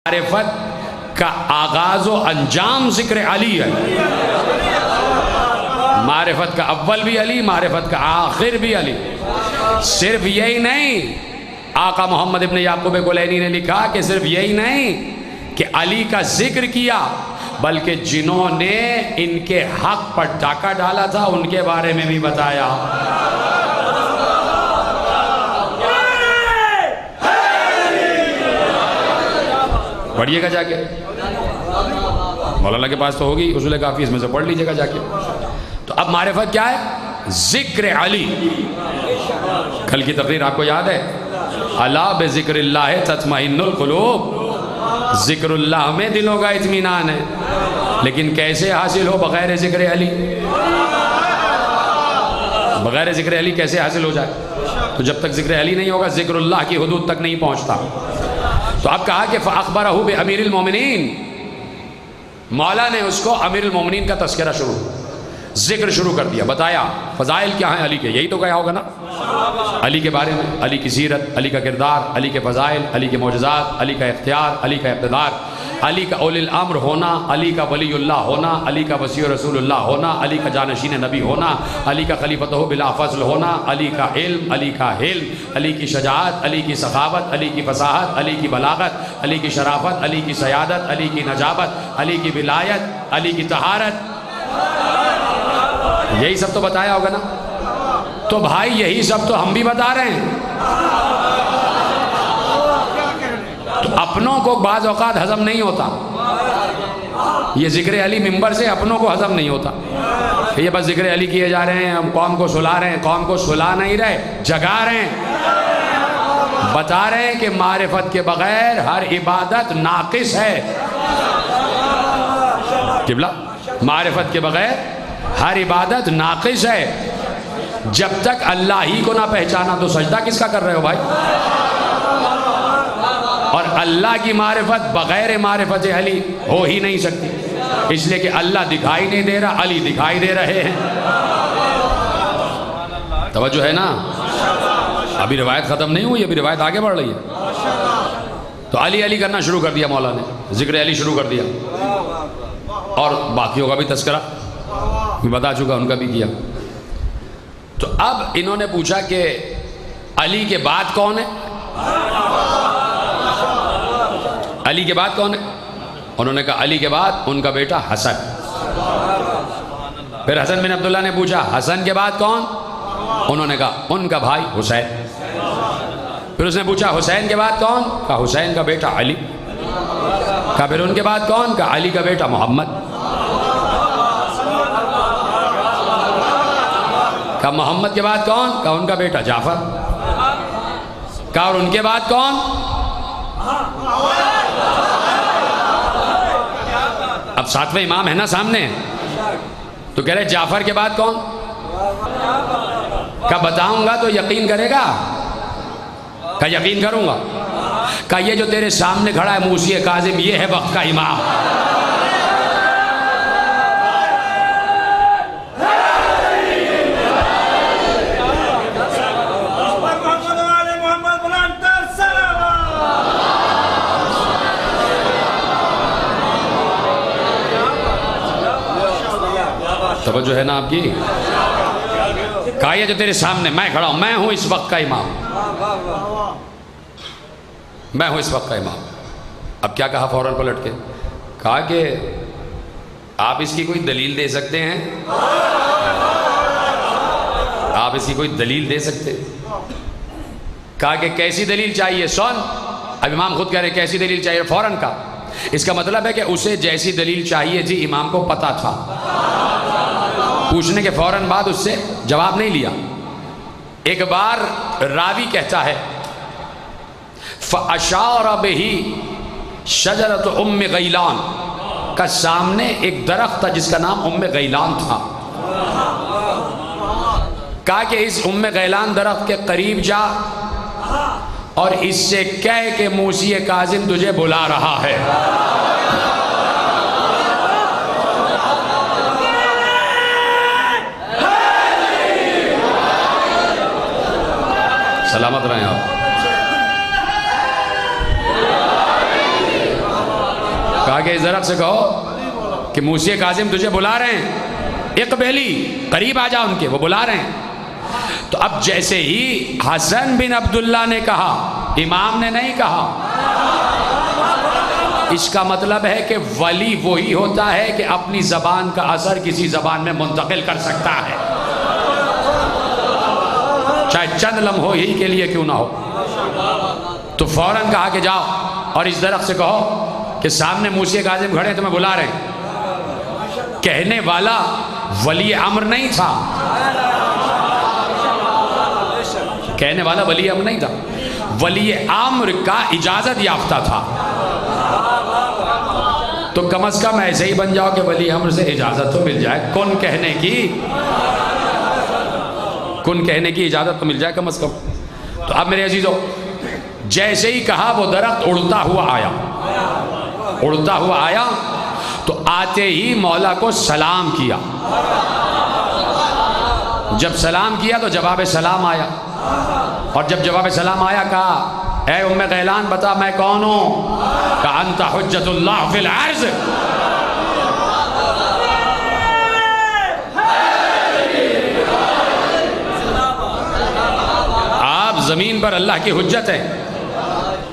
معرفت کا آغاز و انجام ذکر علی ہے۔ معرفت کا اول بھی علی، معرفت کا آخر بھی علی۔ صرف یہی نہیں، آقا محمد ابن یعقوب کلینی نے لکھا کہ صرف یہی نہیں کہ علی کا ذکر کیا، بلکہ جنہوں نے ان کے حق پر ڈاکہ ڈالا تھا ان کے بارے میں بھی بتایا۔ پڑھیے گا جا کے، مولانا کے پاس تو ہوگی اصول کافی، اس میں سے پڑھ لیجئے گا جا کے۔ تو اب معرفت کیا ہے؟ ذکر علی۔ کل کی تقریر آپ کو یاد ہے؟ الا بذکر اللہ تطمئن القلوب، ذکر اللہ میں دلوں کا اطمینان ہے۔ لیکن کیسے حاصل ہو بغیر ذکر علی؟ بغیر ذکر علی کیسے حاصل ہو جائے؟ تو جب تک ذکر علی نہیں ہوگا ذکر اللہ کی حدود تک نہیں پہنچتا۔ تو اب کہا کہ فَأَخْبَرَهُ بِأَمِيرِ الْمُؤْمِنِينَ، مولا نے اس کو امیر المومنین کا تذکرہ ذکر شروع کر دیا، بتایا فضائل کیا ہیں علی کے، یہی تو کہا ہوگا نا علی کے بارے میں، علی کی سیرت، علی کا کردار، علی کے فضائل، علی کے معجزات، علی کا اختیار، علی کا اقتدار، علی کا اولی الامر ہونا، علی کا ولی اللہ ہونا، علی کا وصی رسول اللہ ہونا، علی کا جانشین نبی ہونا، علی کا خلیفتہ بلا فضل ہونا، علی کا علم، علی کا حلم، علی کی شجاعت، علی کی سخاوت، علی کی فصاحت، علی کی بلاغت، علی کی شرافت، علی کی سیادت، علی کی نجابت، علی کی ولایت، علی کی طہارت، یہی سب تو بتایا ہوگا نا۔ تو بھائی یہی سب تو ہم بھی بتا رہے ہیں۔ تو اپنوں کو بعض اوقات ہضم نہیں ہوتا، یہ ذکر علی ممبر سے اپنوں کو ہضم نہیں ہوتا کہ یہ بس ذکر علی کیے جا رہے ہیں، ہم قوم کو سلا رہے ہیں۔ قوم کو سلا نہیں رہے، جگا رہے ہیں، بتا رہے ہیں کہ معرفت کے بغیر ہر عبادت ناقص ہے۔ قبلہ، معرفت کے بغیر ہر عبادت ناقص ہے۔ جب تک اللہ ہی کو نہ پہچانا تو سجدہ کس کا کر رہے ہو بھائی؟ اور اللہ کی معرفت بغیر معرفت علی ہو ہی نہیں سکتی، اس لیے کہ اللہ دکھائی نہیں دے رہا، علی دکھائی دے رہے ہیں۔ توجہ ہے نا؟ ابھی روایت ختم نہیں ہوئی، ابھی روایت آگے بڑھ رہی ہے۔ تو علی علی کرنا شروع کر دیا مولا نے، ذکر علی شروع کر دیا، اور باقیوں کا بھی تذکرہ میں بتا چکا، ان کا بھی کیا۔ تو اب انہوں نے پوچھا کہ علی کے بعد کون ہے؟ علی کے بعد کون ہے؟ انہوں نے کہا علی کے بعد ان کا بیٹا حسن۔ پھر حسن بن عبداللہ نے پوچھا حسن کے بعد کون؟ انہوں نے کہا ان کا بھائی حسین۔ پھر اس نے پوچھا حسین کے بعد کون؟ کہا حسین کا بیٹا علی۔ کہا پھر ان کے بعد کون؟ کہا علی کا بیٹا محمد۔ کہا محمد کے بعد کون؟ کہا ان کا بیٹا جعفر۔ کہا اور ان کے بعد کون؟ اب ساتویں امام ہے نا سامنے، تو کہہ رہے جعفر کے بعد کون؟ کہا بتاؤں گا تو یقین کرے گا؟ کہا یقین کروں گا۔ کہا یہ جو تیرے سامنے کھڑا ہے موسی کاظم، یہ ہے وقت کا امام۔ توجہ ہے نا آپ کی؟ کہا یہ جو تیرے سامنے میں کھڑا ہوں، میں ہوں اس وقت کا امام، میں ہوں اس وقت کا امام۔ اب کیا کہا فوراً پلٹ کے؟ کہا کہ آپ اس کی کوئی دلیل دے سکتے ہیں؟ آپ اس کی کوئی دلیل دے سکتے؟ کہا کہ کیسی دلیل چاہیے؟ سن، اب امام خود کہہ رہے کیسی دلیل چاہیے؟ فوراً کا اس کا مطلب ہے کہ اسے جیسی دلیل چاہیے جی امام کو پتا تھا، پوچھنے کے فوراً بعد اس سے جواب نہیں لیا۔ ایک بار راوی کہتا ہے فَأَشَارَ بِهِ شَجَرَةُ أُمِّ غَيْلَانَ، کا سامنے ایک درخت تھا جس کا نام ام غیلان تھا۔ کہا کہ اس ام غیلان درخت کے قریب جا اور اس سے کہہ کہ موسی کاظم تجھے بلا رہا ہے۔ سلامت رہیں آپ۔ کہا کہ اس درخت سے کہو کہ موسی کاظم تجھے بلا رہے ہیں، اقبلی، قریب آ جا ان کے، وہ بلا رہے ہیں۔ تو اب جیسے ہی حسن بن عبداللہ نے کہا، امام نے نہیں کہا، اس کا مطلب ہے کہ ولی وہی ہوتا ہے کہ اپنی زبان کا اثر کسی زبان میں منتقل کر سکتا ہے، چاہے چند لمحوں ہی کے لیے کیوں نہ ہو۔ تو فوراً کہا کہ جاؤ اور اس درخت سے کہو کہ سامنے موسی کاظم کھڑے تمہیں بلا رہے ہیں۔ کہنے والا ولی امر نہیں تھا، کہنے والا ولی امر نہیں تھا، ولی امر کا اجازت یافتہ تھا۔ تو کم از کم ایسے ہی بن جاؤ کہ ولی امر سے اجازت تو مل جائے، کن کہنے کی اجازت تو مل جائے کم از کم۔ تو اب میرے عزیزو، جیسے ہی کہا وہ درخت اڑتا ہوا آیا، تو آتے ہی مولا کو سلام کیا۔ جب سلام کیا تو جواب سلام آیا، اور جب جواب سلام آیا کہا اے ام غیلان بتا میں کون ہوں؟ کہا انت حجت اللہ فی الارض۔ آپ زمین پر اللہ کی حجت ہیں،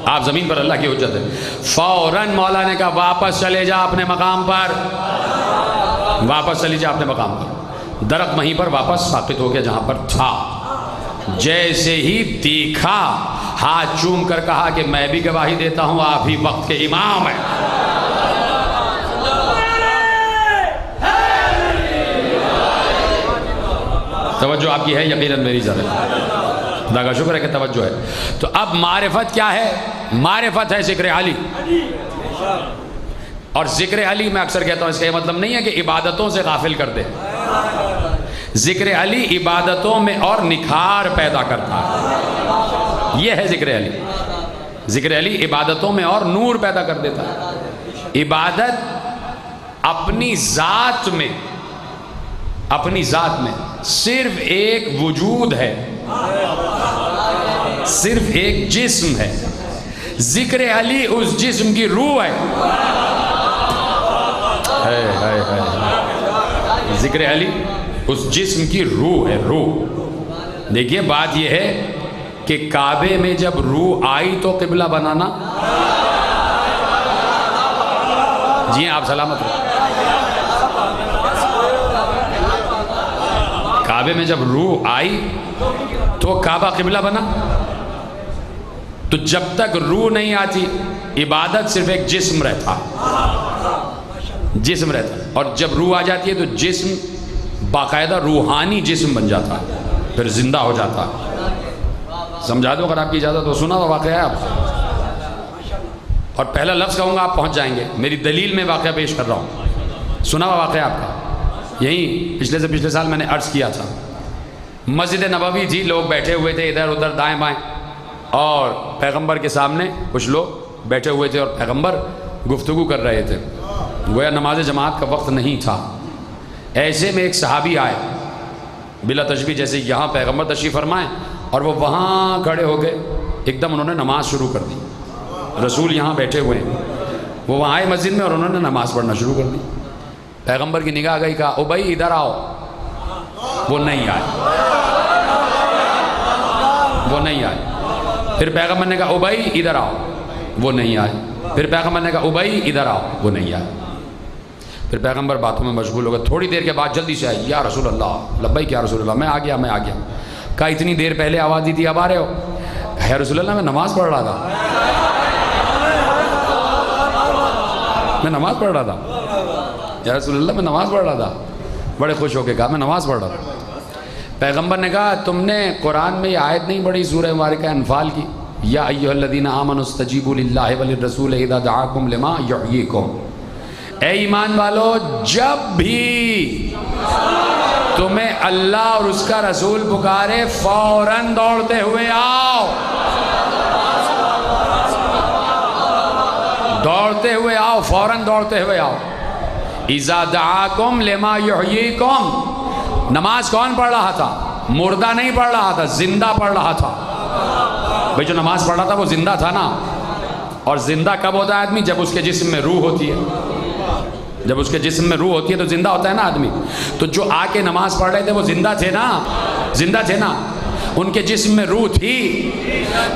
آپ زمین پر اللہ کی حجت ہے۔ فوراً مولا نے کہا واپس چلے جا اپنے مقام پر، واپس چلی جا اپنے مقام پر۔ درخت وہیں پر واپس ساقط ہو گیا جہاں پر تھا۔ جیسے ہی دیکھا، ہاتھ چوم کر کہا کہ میں بھی گواہی دیتا ہوں آپ ہی وقت کے امام ہیں۔ توجہ آپ کی ہے یقیناً میری ذرا، خدا کا شکر ہے کہ توجہ ہے۔ تو اب معرفت کیا ہے؟ معرفت ہے ذکر علی۔ اور ذکر علی میں اکثر کہتا ہوں اس کا یہ مطلب نہیں ہے کہ عبادتوں سے غافل کر دے، ذکر علی عبادتوں میں اور نکھار پیدا کرتا ہے، یہ ہے ذکر علی۔ ذکر علی عبادتوں میں اور نور پیدا کر دیتا ہے۔ عبادت اپنی ذات میں صرف ایک وجود ہے، صرف ایک جسم ہے۔ ذکر علی اس جسم کی روح ہے۔ ذکر علی اس جسم کی روح ہے، روح۔ دیکھیے بات یہ ہے کہ کعبے میں جب روح آئی تو قبلہ بنانا، جی آپ سلامت ہو، کعبے میں جب روح آئی تو کعبہ قبلہ بنا۔ تو جب تک روح نہیں آتی عبادت صرف ایک جسم رہتا، اور جب روح آ جاتی ہے تو جسم باقاعدہ روحانی جسم بن جاتا، پھر زندہ ہو جاتا۔ سمجھا دو اگر آپ کی اجازت ہو، سنا ہوا واقعہ ہے آپ، اور پہلا لفظ کہوں گا آپ پہنچ جائیں گے، میری دلیل میں واقعہ پیش کر رہا ہوں۔ سنا ہوا واقعہ آپ کا، یہی پچھلے سال میں نے عرض کیا تھا، مسجد نبوی تھی، لوگ بیٹھے ہوئے تھے ادھر ادھر دائیں بائیں، اور پیغمبر کے سامنے کچھ لوگ بیٹھے ہوئے تھے اور پیغمبر گفتگو کر رہے تھے، گویا نماز جماعت کا وقت نہیں تھا۔ ایسے میں ایک صحابی آئے بلا تشبیہ، جیسے یہاں پیغمبر تشریف فرمائیں اور وہ وہاں کھڑے ہو گئے، ایک دم انہوں نے نماز شروع کر دی۔ رسول یہاں بیٹھے ہوئے ہیں، وہ وہاں آئے مسجد میں اور انہوں نے نماز پڑھنا شروع کر دی۔ پیغمبر کی نگاہ گئی، کہا ابئی ادھر آؤ، وہ نہیں آئے۔ پھر پیغمبر نے کہا ابئی ادھر آؤ، وہ نہیں آئے۔ پھر پیغمبر نے کہا ابئی ادھر آؤ، وہ نہیں آئے۔ پھر پیغمبر باتوں میں مشغول ہو گئے، تھوڑی دیر کے بعد جلدی سے آئے، یا رسول اللہ، لبیک یا رسول اللہ، میں آ گیا۔ کہا اتنی دیر پہلے آواز دی تھی اب آ رہے ہو؟ یا رسول اللہ میں نماز پڑھ رہا تھا، یا رسول اللہ میں نماز پڑھ رہا تھا۔ بڑے خوش ہو کے کہا میں نماز پڑھ رہا تھا۔ پیغمبر نے کہا تم نے قرآن میں یہ آیت نہیں پڑھی سورہ مبارکہ انفال کی، یا ایھا الذین آمنوا استجیبوا للہ وللرسول اذا دعاکم لما یحییکم، اے ایمان والو جب بھی تمہیں اللہ اور اس کا رسول پکارے فوراً دوڑتے ہوئے آؤ، فوراً دوڑتے ہوئے آؤ۔ اذا دعاکم لما یحییکم، نماز کون پڑھ رہا تھا؟ مردہ نہیں پڑھ رہا تھا، زندہ پڑھ رہا تھا۔ بھئی جو نماز پڑھ رہا تھا وہ زندہ تھا نا، اور زندہ کب ہوتا ہے آدمی؟ جب اس کے جسم میں روح ہوتی ہے. جب اس کے جسم میں روح ہوتی ہے تو زندہ ہوتا ہے نا آدمی. تو جو آ کے نماز پڑھ رہے تھے وہ زندہ تھے نا، زندہ تھے نا، ان کے جسم میں روح تھی.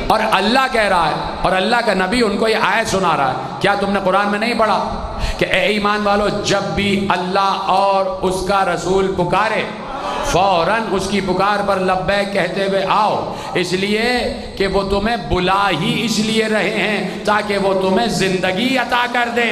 اور اللہ کہہ رہا ہے اور اللہ کا نبی ان کو یہ آیت سنا رہا ہے. کیا تم نے قرآن میں نہیں پڑھا کہ اے ایمان والو جب بھی اللہ اور اس کا رسول پکارے فوراً اس کی پکار پر لبیک کہتے ہوئے آؤ، اس لیے کہ وہ تمہیں بلا ہی اس لیے رہے ہیں تاکہ وہ تمہیں زندگی عطا کر دیں.